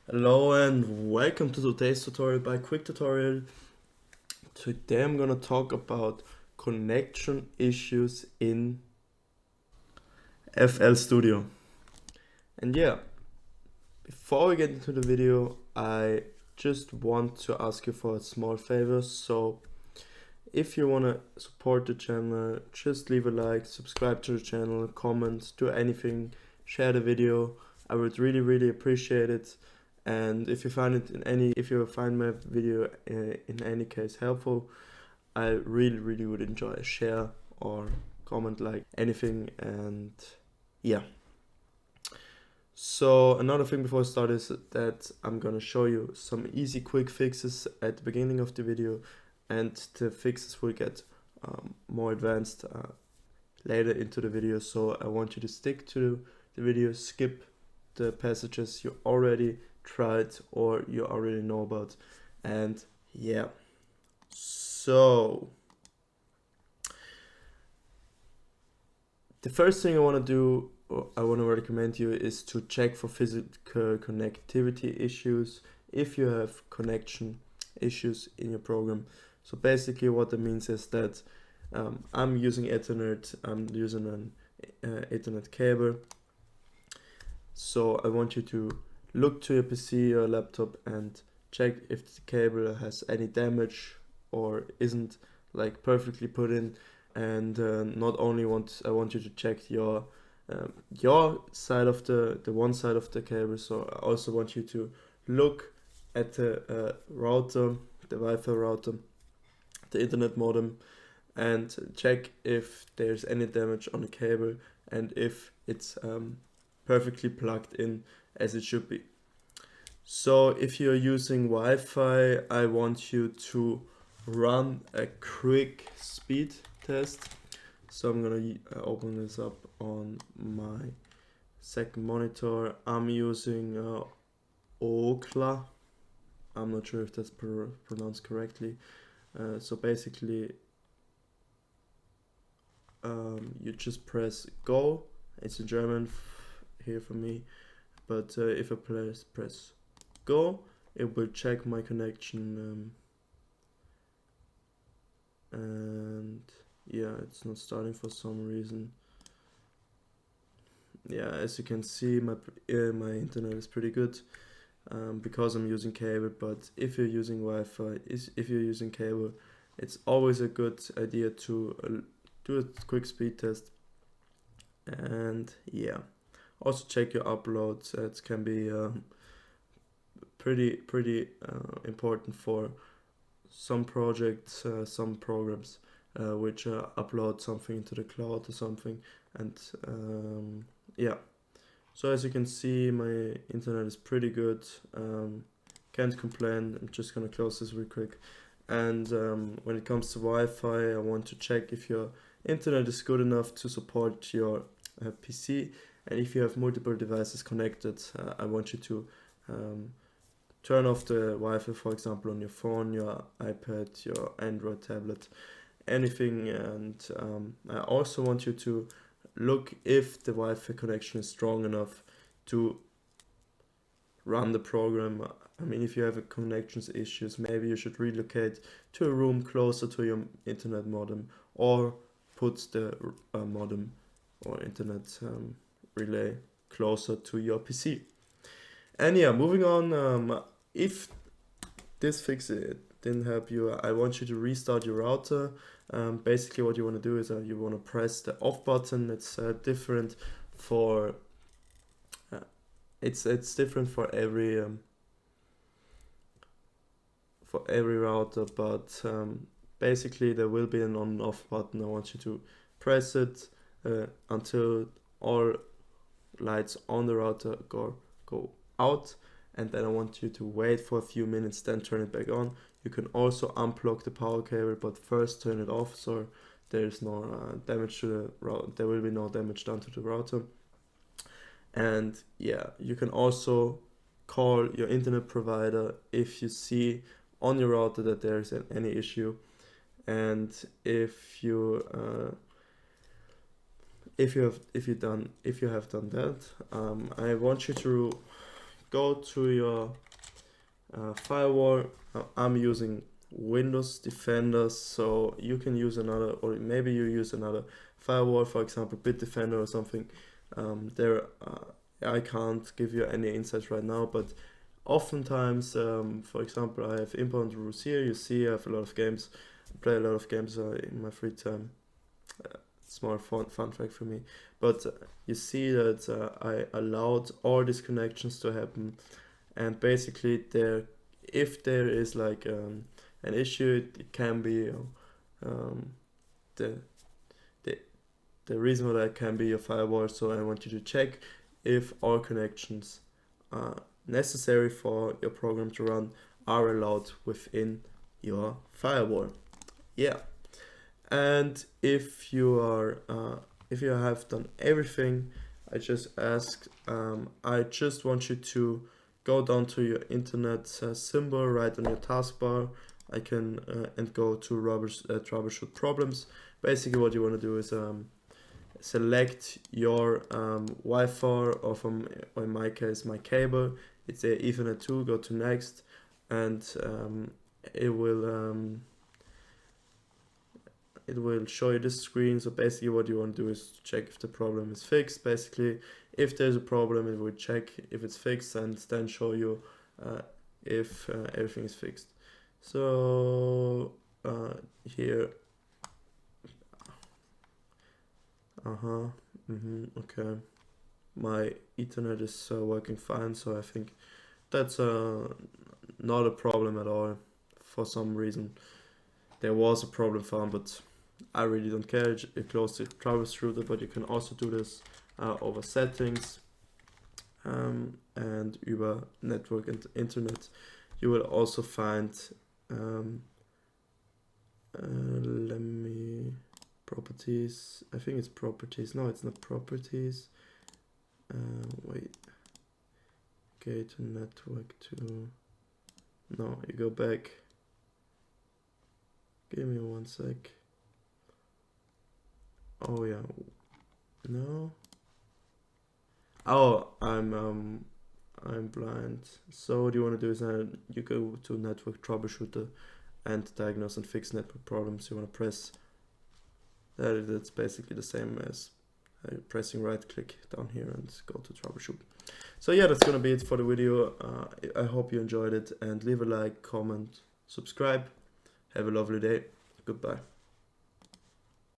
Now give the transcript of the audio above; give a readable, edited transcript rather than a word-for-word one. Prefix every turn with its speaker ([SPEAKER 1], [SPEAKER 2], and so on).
[SPEAKER 1] Hello and welcome to today's tutorial by Quick Tutorial. Today I'm gonna talk about connection issues in FL Studio. And yeah, before we get into the video, I just want to ask you for a small favor. So if you wanna support the channel, just leave a like, subscribe to the channel, comment, do anything, share the video. I would really appreciate it. And if you find my video in any case helpful, I really would enjoy a share or comment, like anything. And yeah, so another thing before I start is that I'm gonna show you some easy quick fixes at the beginning of the video, and the fixes will get more advanced later into the video. So I want you to stick to the video, skip the passages you already tried or you already know about. And yeah, so the first thing I want to do, or I want to recommend you, is to check for physical connectivity issues if you have connection issues in your program. So basically what that means is that I'm using Ethernet, I'm using an Ethernet cable. So I want you to look to your PC or laptop and check if the cable has any damage or isn't like perfectly put in. And not only I want you to check your side of the one side of the cable. So I also want you to look at the router, the Wi-Fi router, the internet modem, and check if there's any damage on the cable and if it's perfectly plugged in as it should be. So if you're using Wi-Fi, I want you to run a quick speed test. So I'm gonna open this up on my second monitor. I'm using Okla. I'm not sure if that's pronounced correctly. So basically, you just press go. It's in German here for me, but if I press go, it will check my connection, and yeah, it's not starting for some reason. Yeah, as you can see, my internet is pretty good because I'm using cable. But if you're using Wi-Fi, if you're using cable, it's always a good idea to do a quick speed test. And yeah, also check your uploads. It can be pretty important for some projects, some programs which upload something into the cloud or something. And yeah, so as you can see, my internet is pretty good. Can't complain. I'm just gonna close this real quick. And when it comes to Wi-Fi, I want to check if your internet is good enough to support your PC. And if you have multiple devices connected, I want you to turn off the Wi-Fi, for example, on your phone, your iPad, your Android tablet, anything. And I also want you to look if the Wi-Fi connection is strong enough to run the program. I mean, if you have connections issues, maybe you should relocate to a room closer to your internet modem, or put the modem or internet relay closer to your PC. And yeah, moving on, if this fix didn't help you, I want you to restart your router. Basically what you want to do is you want to press the off button. It's different for it's different for every router, but basically there will be an on and off button. I want you to press it until all lights on the router go out, and then I want you to wait for a few minutes, then turn it back on. You can also unplug the power cable, but first turn it off so there's no damage to the router. There will be no damage done to the router. And yeah, you can also call your internet provider if you see on your router that there's any issue. And if you have done that, I want you to go to your firewall. I'm using Windows Defender, so you can use another, or maybe you use another firewall, for example Bitdefender or something. I can't give you any insights right now, but oftentimes, for example, I have inbound rules here. You see I have a lot of games. I play a lot of games in my free time. Small fun fact for me. But you see that I allowed all these connections to happen, and basically if there is like an issue, it can be the reason for that can be your firewall. So I want you to check if all connections necessary for your program to run are allowed within your firewall. Yeah. And if you have done everything I just asked, I just want you to go down to your internet symbol right on your taskbar. And go to troubleshoot problems. Basically, what you want to do is select your Wi-Fi, or in my case, my cable. It's a Ethernet 2. Go to next, and it will show you this screen. So basically what you want to do is check if the problem is fixed. Basically, if there's a problem, it will check if it's fixed and then show you if everything is fixed. So here, okay, my Ethernet is working fine, so I think that's not a problem at all. For some reason there was a problem found, but I really don't care. You close the troubleshooter, but you can also do this over settings and über network and internet. You will also find properties. I think it's properties. No, it's not properties. Wait. Okay, to network to. No, you go back. Give me 1 sec. Oh yeah. No. Oh, I'm blind. So what you want to do is you go to network troubleshooter and diagnose and fix network problems. You want to press that. That's basically the same as pressing right click down here and go to troubleshoot. So yeah, that's gonna be it for the video. I hope you enjoyed it, and leave a like, comment, subscribe. Have a lovely day. Goodbye.